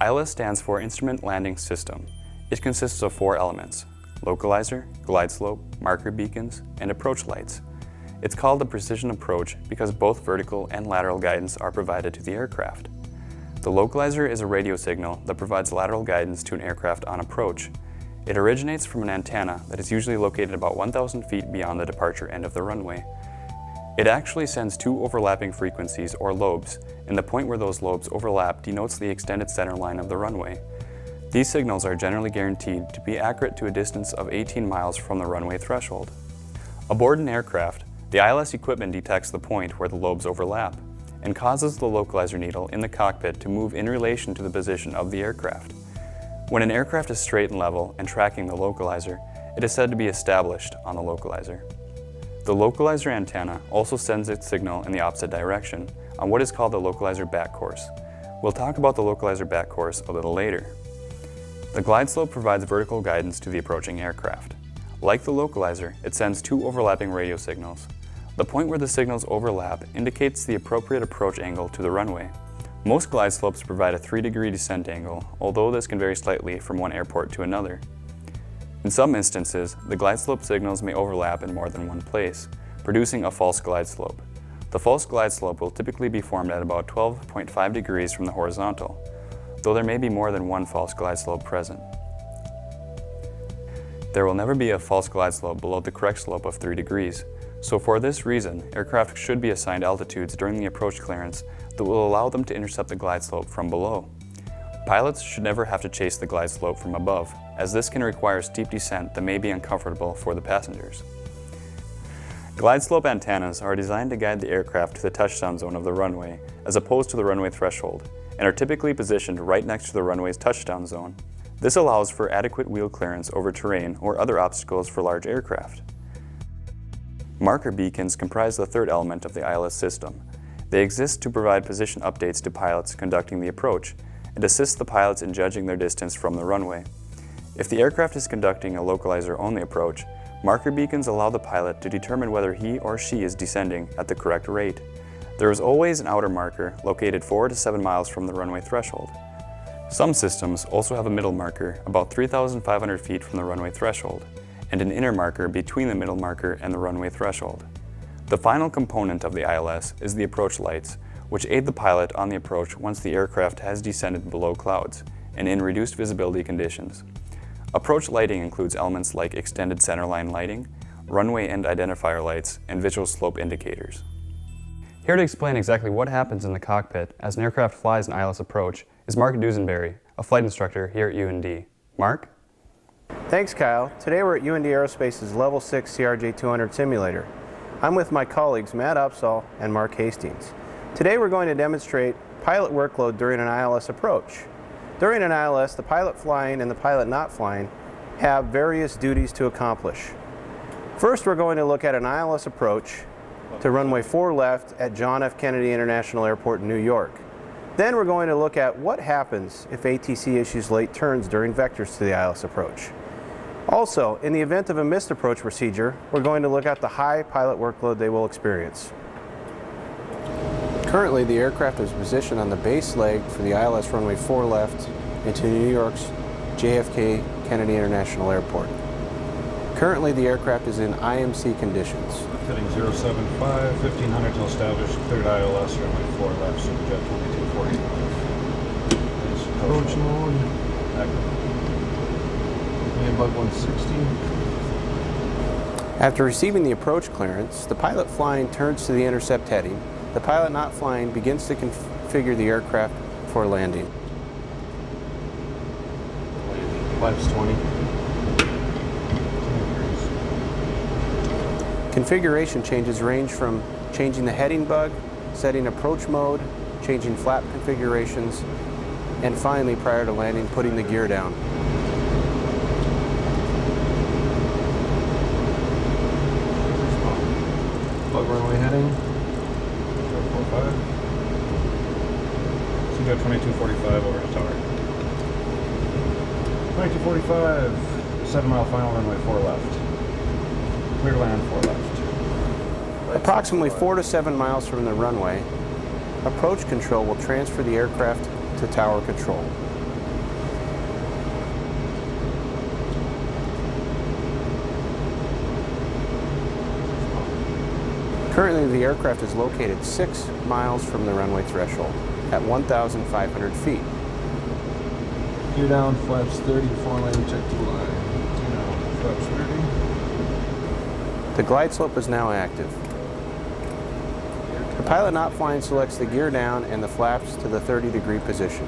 ILS stands for Instrument Landing System. It consists of 4 elements: localizer, glide slope, marker beacons, and approach lights. It's called a precision approach because both vertical and lateral guidance are provided to the aircraft. The localizer is a radio signal that provides lateral guidance to an aircraft on approach. It originates from an antenna that is usually located about 1,000 feet beyond the departure end of the runway. It actually sends 2 overlapping frequencies, or lobes, and the point where those lobes overlap denotes the extended center line of the runway. These signals are generally guaranteed to be accurate to a distance of 18 miles from the runway threshold. Aboard an aircraft, the ILS equipment detects the point where the lobes overlap and causes the localizer needle in the cockpit to move in relation to the position of the aircraft. When an aircraft is straight and level and tracking the localizer, it is said to be established on the localizer. The localizer antenna also sends its signal in the opposite direction on what is called the localizer back course. We'll talk about the localizer back course a little later. The glide slope provides vertical guidance to the approaching aircraft. Like the localizer, it sends 2 overlapping radio signals. The point where the signals overlap indicates the appropriate approach angle to the runway. Most glide slopes provide a 3-degree descent angle, although this can vary slightly from one airport to another. In some instances, the glide slope signals may overlap in more than one place, producing a false glide slope. The false glide slope will typically be formed at about 12.5 degrees from the horizontal, though there may be more than one false glide slope present. There will never be a false glide slope below the correct slope of 3 degrees, so for this reason, aircraft should be assigned altitudes during the approach clearance that will allow them to intercept the glide slope from below. Pilots should never have to chase the glide slope from above, as this can require steep descent that may be uncomfortable for the passengers. Glide slope antennas are designed to guide the aircraft to the touchdown zone of the runway, as opposed to the runway threshold, and are typically positioned right next to the runway's touchdown zone. This allows for adequate wheel clearance over terrain or other obstacles for large aircraft. Marker beacons comprise the 3rd element of the ILS system. They exist to provide position updates to pilots conducting the approach and assist the pilots in judging their distance from the runway. If the aircraft is conducting a localizer-only approach, marker beacons allow the pilot to determine whether he or she is descending at the correct rate. There is always an outer marker located 4 to 7 miles from the runway threshold. Some systems also have a middle marker about 3,500 feet from the runway threshold, and an inner marker between the middle marker and the runway threshold. The final component of the ILS is the approach lights, which aid the pilot on the approach once the aircraft has descended below clouds and in reduced visibility conditions. Approach lighting includes elements like extended centerline lighting, runway end identifier lights, and visual slope indicators. Here to explain exactly what happens in the cockpit as an aircraft flies an ILS approach is Mark Dusenberry, a flight instructor here at UND. Mark? Thanks, Kyle. Today we're at UND Aerospace's Level 6 CRJ200 simulator. I'm with my colleagues Matt Upsall and Mark Hastings. Today we're going to demonstrate pilot workload during an ILS approach. During an ILS, the pilot flying and the pilot not flying have various duties to accomplish. First, we're going to look at an ILS approach to runway 4 left at John F. Kennedy International Airport in New York. Then we're going to look at what happens if ATC issues late turns during vectors to the ILS approach. Also, in the event of a missed approach procedure, we're going to look at the high pilot workload they will experience. Currently, the aircraft is positioned on the base leg for the ILS runway 4 left into New York's JFK Kennedy International Airport. Currently, the aircraft is in IMC conditions. Heading 075, 1500 to establish cleared ILS runway 4 left, Superjet 2240. Approach mode. Bug 160. After receiving the approach clearance, the pilot flying turns to the intercept heading. The pilot not flying begins to configure the aircraft for landing. Flaps 20. Configuration changes range from changing the heading bug, setting approach mode, changing flap configurations, and finally, prior to landing, putting the gear down. Bug runway heading. 045. Superjet 2245 over to tower. 2245, 7 mile final runway 4 left. Clear land 4 left. Approximately 4 to 7 miles from the runway, approach control will transfer the aircraft to tower control. Currently, the aircraft is located 6 miles from the runway threshold at 1,500 feet. Gear down, flaps 30 before landing, check the line. Gear down, flaps 30. The glide slope is now active. The pilot not flying selects the gear down and the flaps to the 30-degree position.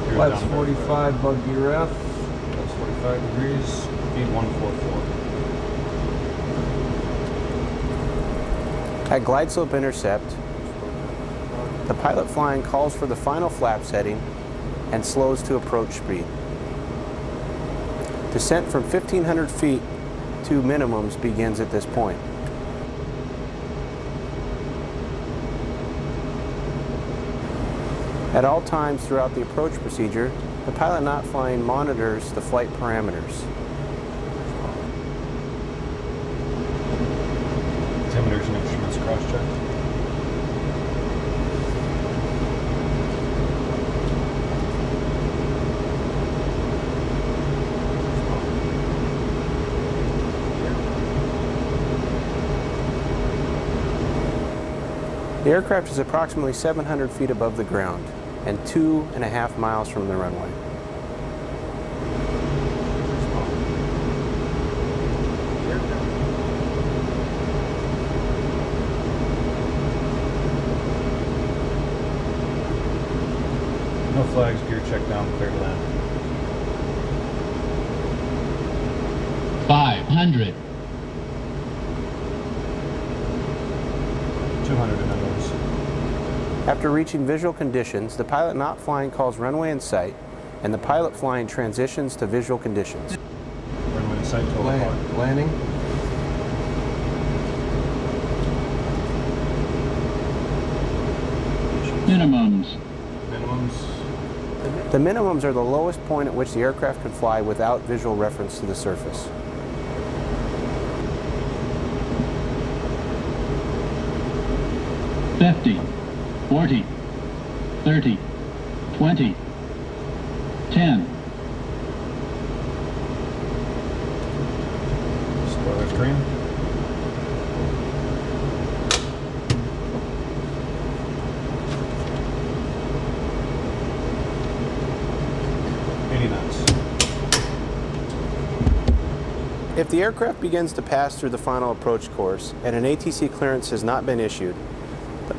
Gear Flaps down, 45, bug gear F. Flaps 45 degrees, speed 144. At glide slope intercept, the pilot flying calls for the final flap setting and slows to approach speed. Descent from 1,500 feet to minimums begins at this point. At all times throughout the approach procedure, the pilot not flying monitors the flight parameters. Altimeters and instruments cross-checked. The aircraft is approximately 700 feet above the ground and 2.5 miles from the runway. No flags, gear check down, clear to land. 500. 200 in minimums. After reaching visual conditions, the pilot not flying calls runway in sight, and the pilot flying transitions to visual conditions. Runway in sight, total apart. Landing. Minimums. Minimums. The minimums are the lowest point at which the aircraft can fly without visual reference to the surface. $50, 40, 30, 20, 10. Spoilers green. If the aircraft begins to pass through the final approach course and an ATC clearance has not been issued,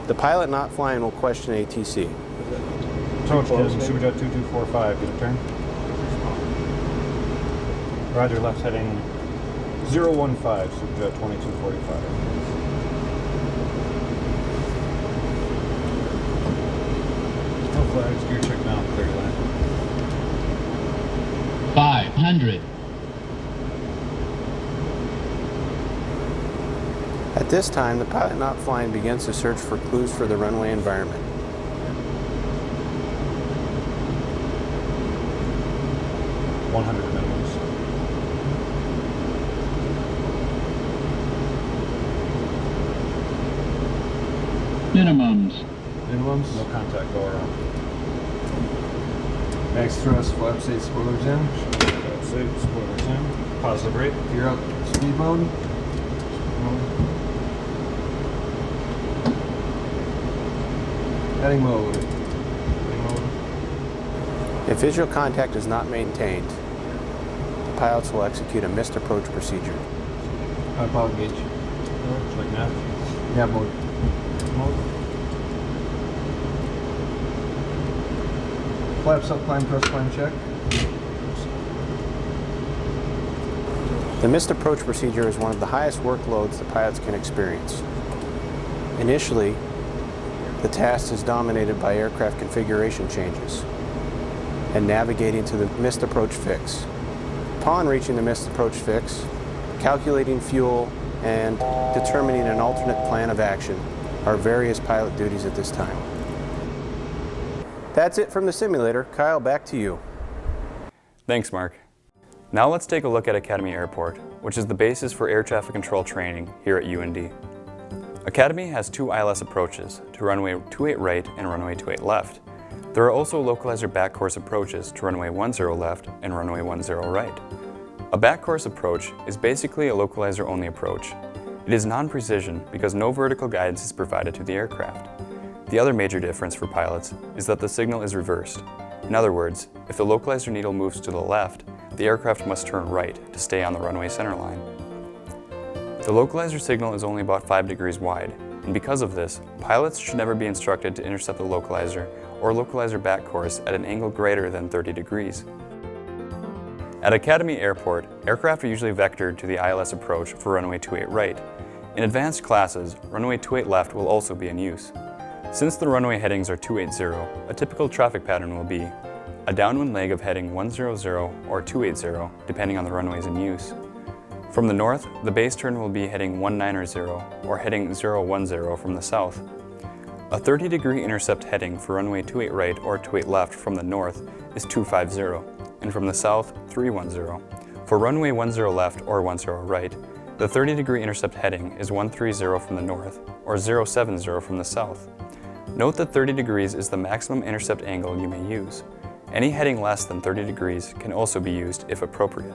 the pilot not flying will question ATC. Approach to Superjet 2245, get a turn. Roger, left heading 015, Superjet 2245. No flags, gear check now, clear to land. 500. At this time, the pilot not flying begins to search for clues for the runway environment. Minimums. Minimums. Minimums. No contact, go around. Max thrust, flaps 8, spoilers in. That's it, spoilers in. Positive rate. Gear up, speed mode. Heading mode. Heading mode. If visual contact is not maintained, the pilots will execute a missed approach procedure. Pilot gauge. Looks like nav. Nav mode. Mode. Flaps up, climb, thrust, climb, check. The missed approach procedure is one of the highest workloads the pilots can experience. Initially, the task is dominated by aircraft configuration changes and navigating to the missed approach fix. Upon reaching the missed approach fix, calculating fuel and determining an alternate plan of action are various pilot duties at this time. That's it from the simulator. Kyle, back to you. Thanks, Mark. Now let's take a look at Academy Airport, which is the basis for air traffic control training here at UND. Academy has two ILS approaches, to runway 28 right and runway 28 left. There are also localizer back course approaches to runway 10 left and runway 10 right. A back-course approach is basically a localizer-only approach. It is non-precision because no vertical guidance is provided to the aircraft. The other major difference for pilots is that the signal is reversed. In other words, if the localizer needle moves to the left, the aircraft must turn right to stay on the runway centerline. The localizer signal is only about 5 degrees wide, and because of this, pilots should never be instructed to intercept the localizer or localizer back course at an angle greater than 30 degrees. At Academy Airport, aircraft are usually vectored to the ILS approach for runway 28 right. In advanced classes, runway 28 left will also be in use. Since the runway headings are 280, a typical traffic pattern will be a downwind leg of heading 100 or 280, depending on the runways in use. From the north, the base turn will be heading 190 or heading 010 from the south. A 30-degree intercept heading for runway 28 right or 28 left from the north is 250, and from the south, 310. For runway 10 left or 10 right, the 30-degree intercept heading is 130 from the north or 070 from the south. Note that 30 degrees is the maximum intercept angle you may use. Any heading less than 30 degrees can also be used if appropriate.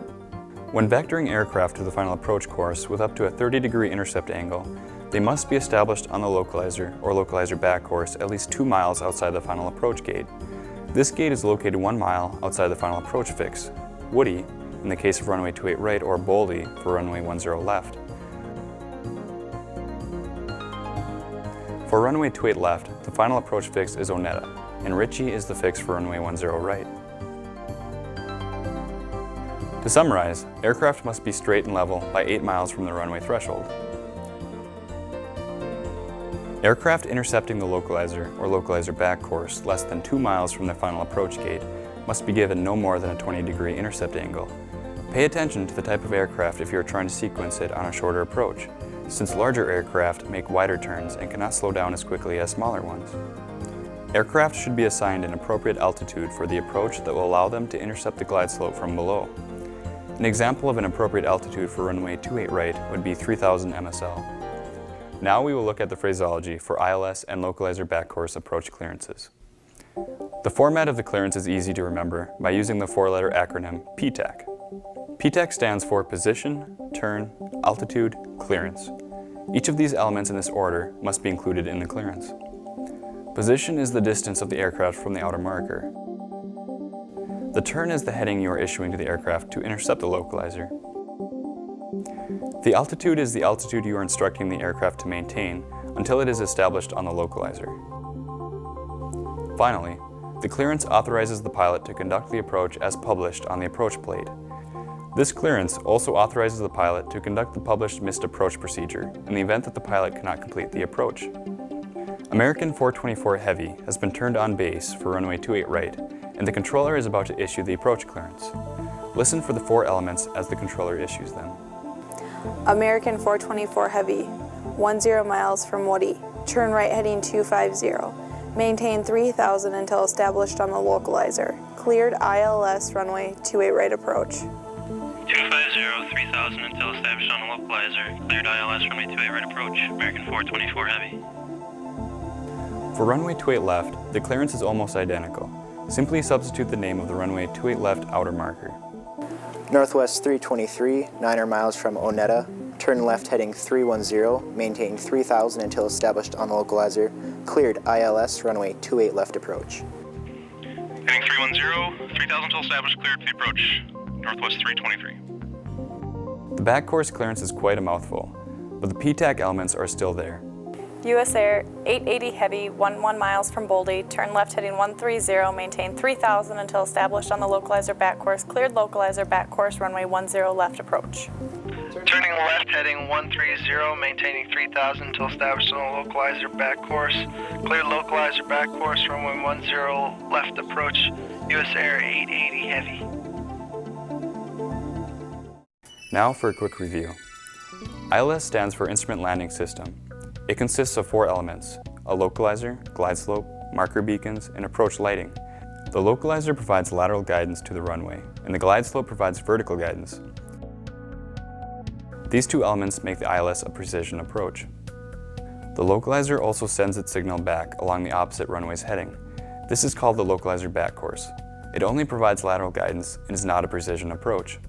When vectoring aircraft to the final approach course with up to a 30-degree intercept angle, they must be established on the localizer or localizer back course at least 2 miles outside the final approach gate. This gate is located 1 mile outside the final approach fix, Woody, in the case of runway 28 right, or Boldy for runway 10 left. For runway 28 left, the final approach fix is Onetta, and Ritchie is the fix for runway 10 right. To summarize, aircraft must be straight and level by 8 miles from the runway threshold. Aircraft intercepting the localizer or localizer back course less than 2 miles from the final approach gate must be given no more than a 20-degree intercept angle. Pay attention to the type of aircraft if you are trying to sequence it on a shorter approach, since larger aircraft make wider turns and cannot slow down as quickly as smaller ones. Aircraft should be assigned an appropriate altitude for the approach that will allow them to intercept the glide slope from below. An example of an appropriate altitude for runway 28 right would be 3000 MSL. Now we will look at the phraseology for ILS and localizer back course approach clearances. The format of the clearance is easy to remember by using the 4-letter acronym PTAC. PTAC stands for Position, Turn, Altitude, Clearance. Each of these elements in this order must be included in the clearance. Position is the distance of the aircraft from the outer marker. The turn is the heading you are issuing to the aircraft to intercept the localizer. The altitude is the altitude you are instructing the aircraft to maintain until it is established on the localizer. Finally, the clearance authorizes the pilot to conduct the approach as published on the approach plate. This clearance also authorizes the pilot to conduct the published missed approach procedure in the event that the pilot cannot complete the approach. American 424 Heavy has been turned on base for runway 28 right, and the controller is about to issue the approach clearance. Listen for the 4 elements as the controller issues them. American 424 Heavy, 10 miles from Woody, turn right heading 250. Maintain 3000 until established on the localizer. Cleared ILS runway 28 right approach. 250, 3000 until established on the localizer. Cleared ILS runway 28 right approach. American 424 Heavy. For runway 28 left, the clearance is almost identical. Simply substitute the name of the runway 28 left outer marker. Northwest 323, 9 miles from Onetta, turn left heading 310, maintain 3000 until established on the localizer, cleared ILS runway 28 left approach. Heading 310, 3000 until established, cleared for the approach. Northwest 323. The back course clearance is quite a mouthful, but the PTAC elements are still there. US Air 880 Heavy, 11 miles from Boldy, turn left heading 130, maintain 3000 until established on the localizer back course, cleared localizer back course runway 10 left approach. Turning left heading 130, maintaining 3000 until established on the localizer back course, cleared localizer back course runway 10 left approach, US Air 880 Heavy. Now for a quick review. ILS stands for Instrument Landing System. It consists of 4 elements: a localizer, glide slope, marker beacons, and approach lighting. The localizer provides lateral guidance to the runway, and the glide slope provides vertical guidance. These 2 elements make the ILS a precision approach. The localizer also sends its signal back along the opposite runway's heading. This is called the localizer back course. It only provides lateral guidance and is not a precision approach.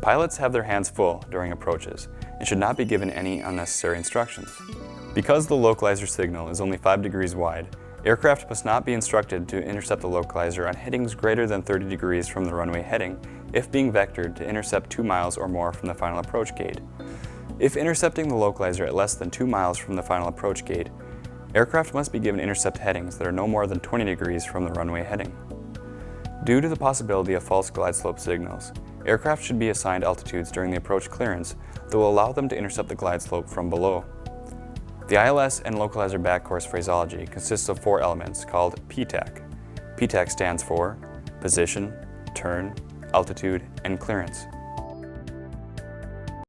Pilots have their hands full during approaches and should not be given any unnecessary instructions. Because the localizer signal is only 5 degrees wide, aircraft must not be instructed to intercept the localizer on headings greater than 30 degrees from the runway heading if being vectored to intercept 2 miles or more from the final approach gate. If intercepting the localizer at less than 2 miles from the final approach gate, aircraft must be given intercept headings that are no more than 20 degrees from the runway heading. Due to the possibility of false glide slope signals, aircraft should be assigned altitudes during the approach clearance that will allow them to intercept the glide slope from below. The ILS and localizer backcourse phraseology consists of 4 elements called PTAC. PTAC stands for Position, Turn, Altitude, and Clearance.